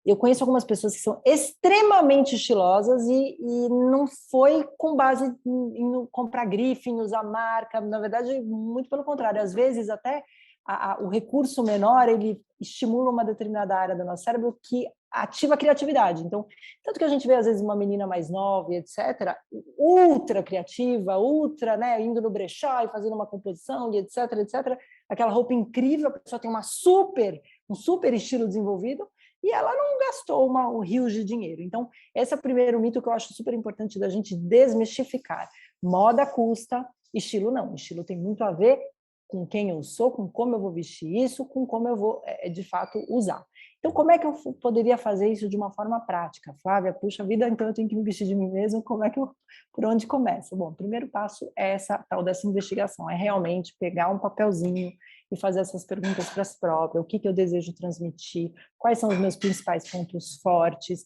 Eu conheço algumas pessoas que são extremamente estilosas e não foi com base em comprar grife, em usar marca. Na verdade, muito pelo contrário. Às vezes, até o recurso menor, ele estimula uma determinada área do nosso cérebro que ativa a criatividade. Então, tanto que a gente vê, às vezes, uma menina mais nova, etc., ultra criativa, ultra, né, indo no brechó e fazendo uma composição, etc., etc., aquela roupa incrível, a pessoa tem um super estilo desenvolvido, e ela não gastou um rio de dinheiro. Então, esse é o primeiro mito que eu acho super importante da gente desmistificar. Moda custa, estilo não. Estilo tem muito a ver com quem eu sou, com como eu vou vestir isso, com como eu vou, de fato, usar. Então, como é que eu poderia fazer isso de uma forma prática? Flávia, puxa vida, então eu tenho que me vestir de mim mesmo, por onde começa? Bom, o primeiro passo é essa tal dessa investigação, é realmente pegar um papelzinho e fazer essas perguntas para si própria, o que eu desejo transmitir, quais são os meus principais pontos fortes,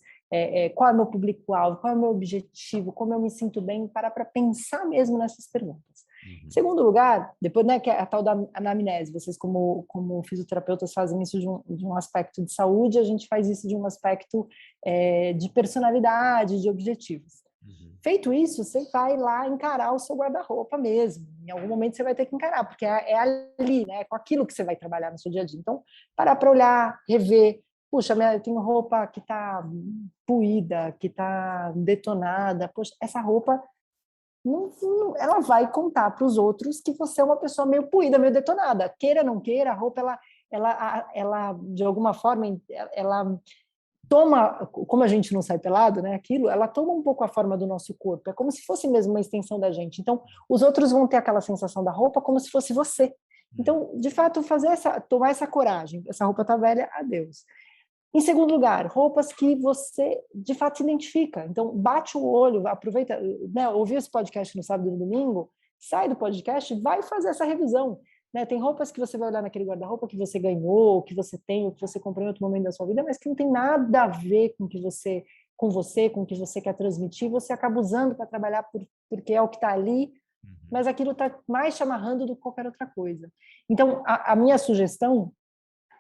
qual é o meu público-alvo, qual é o meu objetivo, como eu me sinto bem, para pensar mesmo nessas perguntas. Em segundo lugar, depois, né, que é a tal da anamnese, vocês como fisioterapeutas fazem isso de um aspecto de saúde, a gente faz isso de um aspecto de personalidade, de objetivos. Feito isso, você vai lá encarar o seu guarda-roupa mesmo. Em algum momento você vai ter que encarar, porque é ali, né, com aquilo que você vai trabalhar no seu dia a dia. Então, parar para olhar, rever. Puxa, eu tenho roupa que está puída, que está detonada. Poxa, essa roupa ela vai contar para os outros que você é uma pessoa meio puída, meio detonada. Queira ou não queira, a roupa, ela de alguma forma, ela toma, como a gente não sai pelado, né, aquilo, ela toma um pouco a forma do nosso corpo, é como se fosse mesmo uma extensão da gente. Então, os outros vão ter aquela sensação da roupa como se fosse você. Então, de fato, tomar essa coragem. Essa roupa tá velha, adeus. Em segundo lugar, roupas que você, de fato, se identifica. Então, bate o olho, aproveita, né, ouviu esse podcast no sábado e no domingo, sai do podcast, vai fazer essa revisão. Né? Tem roupas que você vai olhar naquele guarda-roupa que você ganhou, que você tem, ou que você comprou em outro momento da sua vida, mas que não tem nada a ver com com o que você quer transmitir, você acaba usando para trabalhar porque é o que está ali, mas aquilo está mais te amarrando do que qualquer outra coisa. Então, a minha sugestão,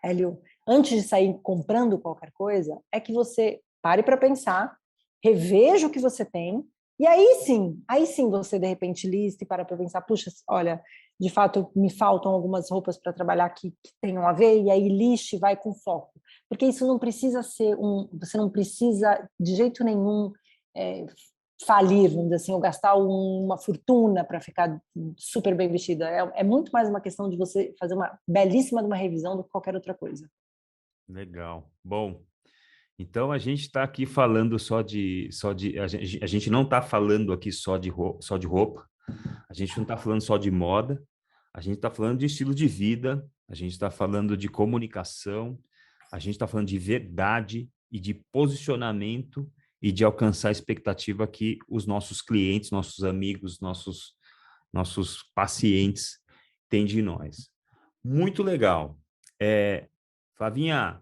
Hélio, antes de sair comprando qualquer coisa, é que você pare para pensar, reveja o que você tem, e aí sim você de repente lista e para pensar, puxa, olha, de fato me faltam algumas roupas para trabalhar que tenham a ver, e aí liste, vai com foco. Porque isso não precisa ser você não precisa de jeito nenhum falir, vamos dizer assim, ou gastar uma fortuna para ficar super bem vestida. É muito mais uma questão de você fazer uma belíssima de uma revisão do que qualquer outra coisa. Legal. Bom, então a gente está aqui falando a gente não está falando aqui só de roupa, a gente não está falando só de moda, a gente está falando de estilo de vida, a gente está falando de comunicação, a gente está falando de verdade e de posicionamento e de alcançar a expectativa que os nossos clientes, nossos amigos, nossos pacientes têm de nós. Muito legal. Flavinha,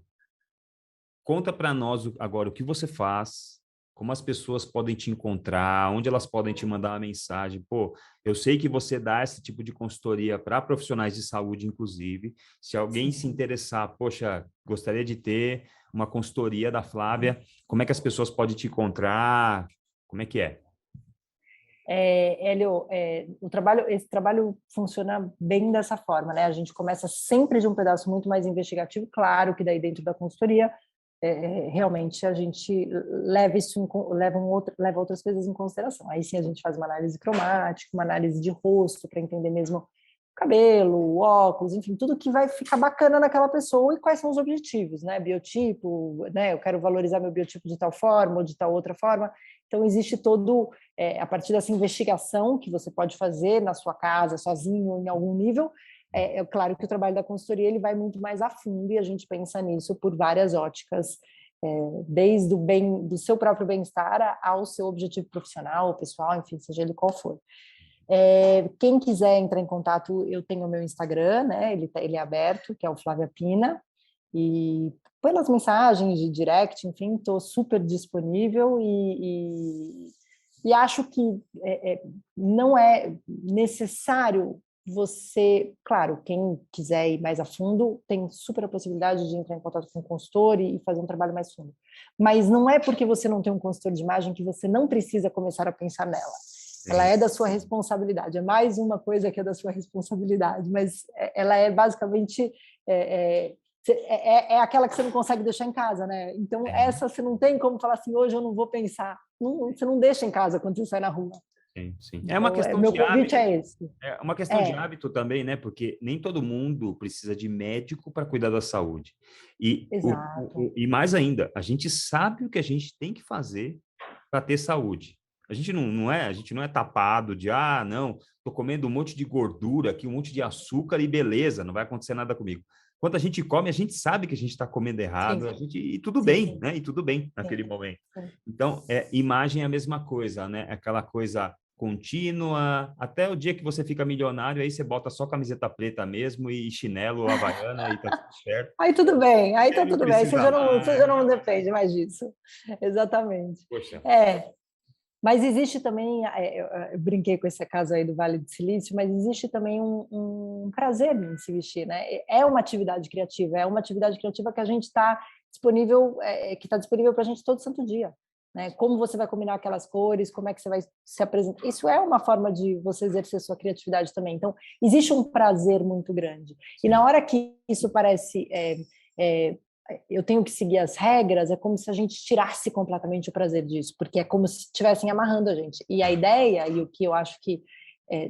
conta para nós agora o que você faz, como as pessoas podem te encontrar, onde elas podem te mandar uma mensagem. Pô, eu sei que você dá esse tipo de consultoria para profissionais de saúde, inclusive. Se alguém se interessar, poxa, gostaria de ter uma consultoria da Flávia, como é que as pessoas podem te encontrar? Como é que é? Hélio, esse trabalho funciona bem dessa forma, né? A gente começa sempre de um pedaço muito mais investigativo, claro que daí dentro da consultoria realmente a gente leva outras coisas em consideração. Aí sim a gente faz uma análise cromática, uma análise de rosto para entender mesmo o cabelo, o óculos, enfim, tudo que vai ficar bacana naquela pessoa e quais são os objetivos, né? Biotipo, né? Eu quero valorizar meu biotipo de tal forma ou de tal outra forma. Então existe a partir dessa investigação que você pode fazer na sua casa, sozinho, em algum nível. É claro que o trabalho da consultoria ele vai muito mais a fundo e a gente pensa nisso por várias óticas, desde do seu próprio bem-estar ao seu objetivo profissional, pessoal, enfim, seja ele qual for. Quem quiser entrar em contato, eu tenho o meu Instagram, né? Ele é aberto, que é o Flávia Pina, e pelas mensagens de direct, enfim, estou super disponível e acho que não é necessário você, claro, quem quiser ir mais a fundo, tem super a possibilidade de entrar em contato com um consultor e fazer um trabalho mais fundo. Mas não é porque você não tem um consultor de imagem que você não precisa começar a pensar nela. Ela é da sua responsabilidade, é mais uma coisa que é da sua responsabilidade, mas ela é basicamente aquela que você não consegue deixar em casa, né? Então, essa você não tem como falar assim, hoje eu não vou pensar. Você não deixa em casa quando você sai na rua. Sim, sim. Então, é uma questão meu de convite hábito. é esse. É uma questão de hábito também, né? Porque nem todo mundo precisa de médico para cuidar da saúde. Exato. E mais ainda, a gente sabe o que a gente tem que fazer para ter saúde. A gente a gente não é tapado de, não, tô comendo um monte de gordura aqui, um monte de açúcar e beleza, não vai acontecer nada comigo. Quando a gente come, a gente sabe que a gente está comendo errado, e tudo bem, né? E tudo bem naquele momento. Então, imagem é a mesma coisa, né? Aquela coisa contínua, até o dia que você fica milionário, aí você bota só camiseta preta mesmo e chinelo, havaiana e tá tudo certo. Aí tudo bem, aí tá tudo bem, aí você já mais. não depende mais disso. Exatamente. Poxa. Mas existe também, eu brinquei com esse caso aí do Vale do Silício, mas existe também um prazer em se vestir, né? É uma atividade criativa, que a gente está disponível, que está disponível para a gente todo santo dia. Né? Como você vai combinar aquelas cores, como é que você vai se apresentar. Isso é uma forma de você exercer sua criatividade também. Então, existe um prazer muito grande. Sim. E na hora que isso parece... eu tenho que seguir as regras, é como se a gente tirasse completamente o prazer disso, porque é como se estivessem amarrando a gente. E a ideia, e o que eu acho que,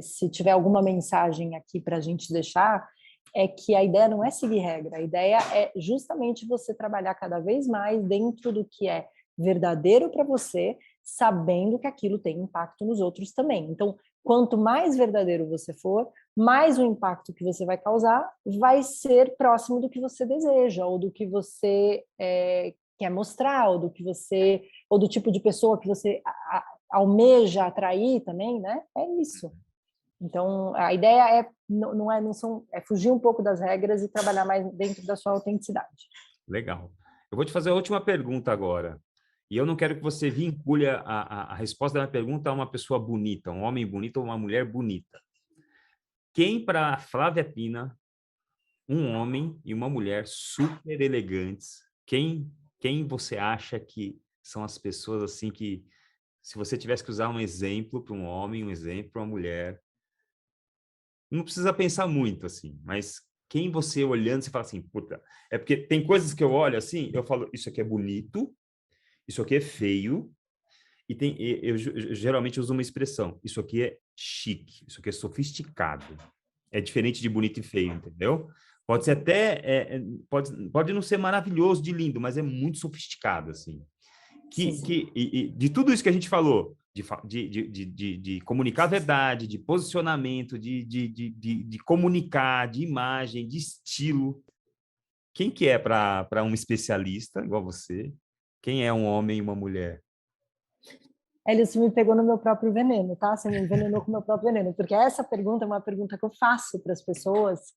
se tiver alguma mensagem aqui para a gente deixar, é que a ideia não é seguir regra, a ideia é justamente você trabalhar cada vez mais dentro do que é verdadeiro para você, sabendo que aquilo tem impacto nos outros também. Então, quanto mais verdadeiro você for, mais o impacto que você vai causar vai ser próximo do que você deseja, ou do que você quer mostrar, ou do que você, ou do tipo de pessoa que você almeja atrair também, né? É isso. Então, a ideia é fugir um pouco das regras e trabalhar mais dentro da sua autenticidade. Legal. Eu vou te fazer a última pergunta agora. E eu não quero que você vincule a resposta da minha pergunta a uma pessoa bonita, um homem bonito ou uma mulher bonita. Quem, para Flávia Pina, um homem e uma mulher super elegantes, quem você acha que são as pessoas assim que, se você tivesse que usar um exemplo para um homem, um exemplo para uma mulher, não precisa pensar muito, assim, mas quem você olhando, você fala assim, puta, é porque tem coisas que eu olho assim, eu falo, isso aqui é bonito, isso aqui é feio, e eu geralmente uso uma expressão, isso aqui é chique, isso aqui é sofisticado. É diferente de bonito e feio, entendeu? Pode ser até, pode não ser maravilhoso de lindo, mas é muito sofisticado, assim. De tudo isso que a gente falou, de comunicar a verdade, de posicionamento, de comunicar, de imagem, de estilo. Quem que é para um especialista igual você? Quem é um homem e uma mulher? Hélio, você me pegou no meu próprio veneno, tá? Você me envenenou com o meu próprio veneno, porque essa pergunta é uma pergunta que eu faço para as pessoas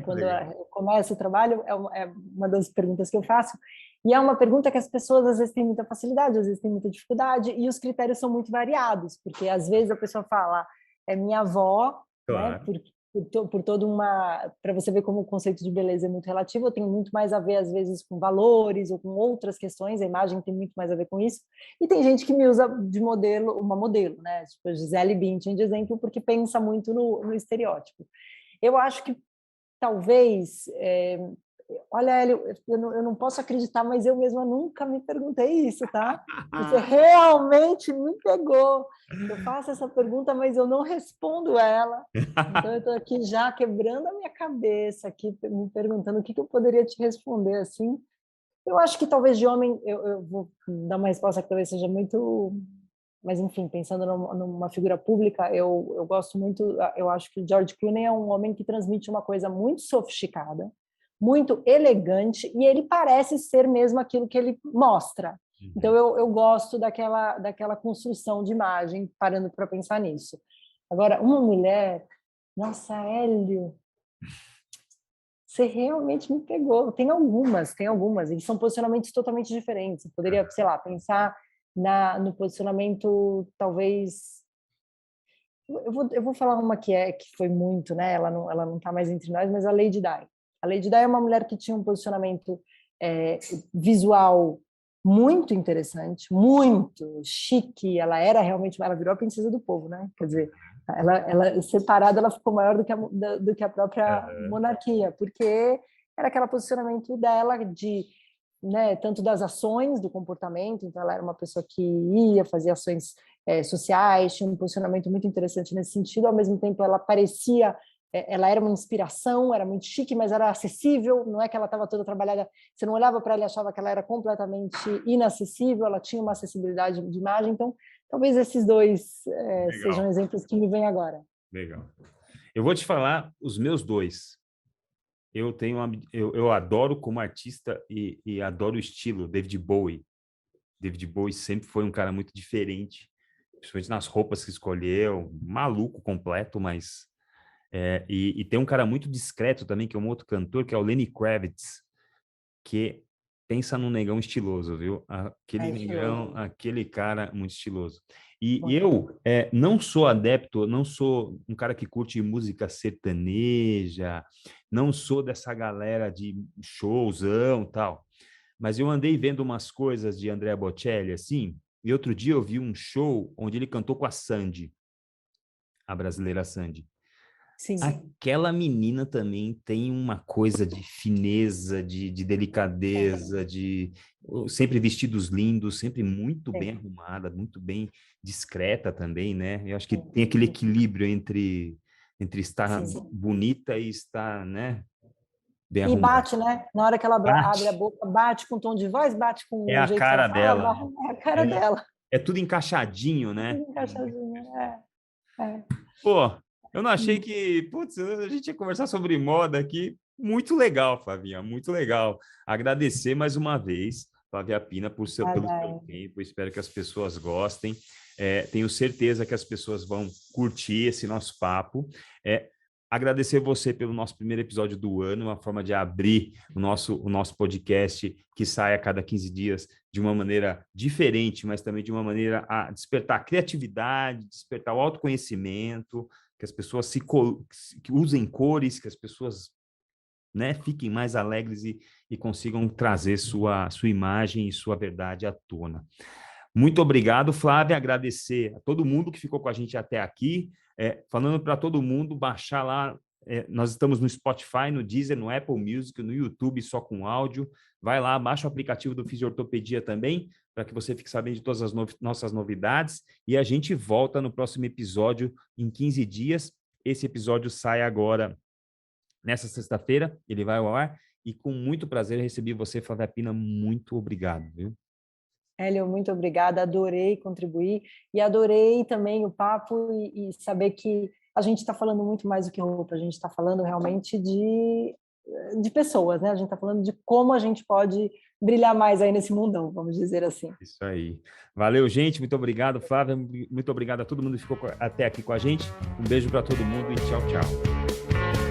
quando eu começo o trabalho, é uma das perguntas que eu faço, e é uma pergunta que as pessoas às vezes têm muita facilidade, às vezes têm muita dificuldade, e os critérios são muito variados, porque às vezes a pessoa fala, é minha avó, né? Claro. Por toda uma... Para você ver como o conceito de beleza é muito relativo, tem muito mais a ver, às vezes, com valores ou com outras questões, a imagem tem muito mais a ver com isso. E tem gente que me usa de modelo, uma modelo, né? Tipo a Gisele Bündchen de exemplo, porque pensa muito no estereótipo. Eu acho que talvez... olha, Hélio, eu não posso acreditar, mas eu mesma nunca me perguntei isso, tá? Você realmente me pegou. Eu faço essa pergunta, mas eu não respondo ela. Então, eu estou aqui já quebrando a minha cabeça, aqui me perguntando o que eu poderia te responder assim. Eu acho que talvez de homem, eu vou dar uma resposta que talvez seja muito... Mas, enfim, pensando numa figura pública, eu gosto muito... Eu acho que o George Clooney é um homem que transmite uma coisa muito sofisticada, muito elegante, e ele parece ser mesmo aquilo que ele mostra. Então, eu gosto daquela construção de imagem, parando para pensar nisso. Agora, uma mulher... Nossa, Hélio, você realmente me pegou. Tem algumas, e são posicionamentos totalmente diferentes. Eu poderia, sei lá, pensar no posicionamento, talvez... Eu vou falar uma que foi muito, né? Ela não está mais entre nós, mas a Lady Di. A Lady Di é uma mulher que tinha um posicionamento visual muito interessante, muito chique. Ela era realmente... Ela virou a princesa do povo, né? Quer dizer, ela separada, ela ficou maior do que a própria monarquia, porque era aquele posicionamento dela de, né, tanto das ações, do comportamento. Então ela era uma pessoa que ia fazer ações sociais, tinha um posicionamento muito interessante nesse sentido. Ao mesmo tempo ela parecia... Ela era uma inspiração, era muito chique, mas era acessível, não é que ela estava toda trabalhada, você não olhava para ela e achava que ela era completamente inacessível, ela tinha uma acessibilidade de imagem. Então talvez esses dois sejam exemplos que me vêm agora. Legal. Eu vou te falar os meus dois. Eu adoro como artista e adoro o estilo David Bowie. David Bowie sempre foi um cara muito diferente, principalmente nas roupas que escolheu, maluco completo, mas e tem um cara muito discreto também, que é um outro cantor, que é o Lenny Kravitz, que pensa num negão estiloso, viu? Aquele negão, aquele cara muito estiloso. E eu não sou adepto, não sou um cara que curte música sertaneja, não sou dessa galera de showzão e tal, mas eu andei vendo umas coisas de Andrea Bocelli, assim, e outro dia eu vi um show onde ele cantou com a Sandy, a brasileira Sandy. Sim. Aquela menina também tem uma coisa de fineza, de delicadeza, de sempre vestidos lindos, sempre muito bem arrumada, muito bem discreta também, né? Eu acho que tem aquele equilíbrio entre entre estar Sim. bonita e estar, né, bem E arrumada. bate, né? Na hora que ela abre a boca, bate com o tom de voz, bate com É o a jeito que ela cara fala, dela. é a cara dela. É tudo encaixadinho, Tudo né? encaixadinho. É. Pô, eu não achei que, putz, a gente ia conversar sobre moda aqui. Muito legal, Flavinha, muito legal. Agradecer mais uma vez, Flávia Pina, pelo seu tempo. Espero que as pessoas gostem. Tenho certeza que as pessoas vão curtir esse nosso papo. Agradecer você pelo nosso primeiro episódio do ano, uma forma de abrir o nosso podcast, que sai a cada 15 dias de uma maneira diferente, mas também de uma maneira a despertar a criatividade, despertar o autoconhecimento, que as pessoas que usem cores, que as pessoas, né, fiquem mais alegres e consigam trazer sua imagem e sua verdade à tona. Muito obrigado, Flávia. Agradecer a todo mundo que ficou com a gente até aqui. Falando para todo mundo baixar lá. Nós estamos no Spotify, no Deezer, no Apple Music, no YouTube, só com áudio. Vai lá, baixa o aplicativo do Fisiortopedia também, para que você fique sabendo de todas as nossas novidades. E a gente volta no próximo episódio em 15 dias. Esse episódio sai agora, nessa sexta-feira. Ele vai ao ar. E com muito prazer recebi você, Flávia Pina. Muito obrigado, viu? Hélio, muito obrigada, adorei contribuir e adorei também o papo e saber que a gente está falando muito mais do que roupa, a gente está falando realmente de pessoas, né? A gente está falando de como a gente pode brilhar mais aí nesse mundão, vamos dizer assim. Isso aí. Valeu, gente. Muito obrigado, Flávia. Muito obrigado a todo mundo que ficou até aqui com a gente. Um beijo para todo mundo e tchau, tchau.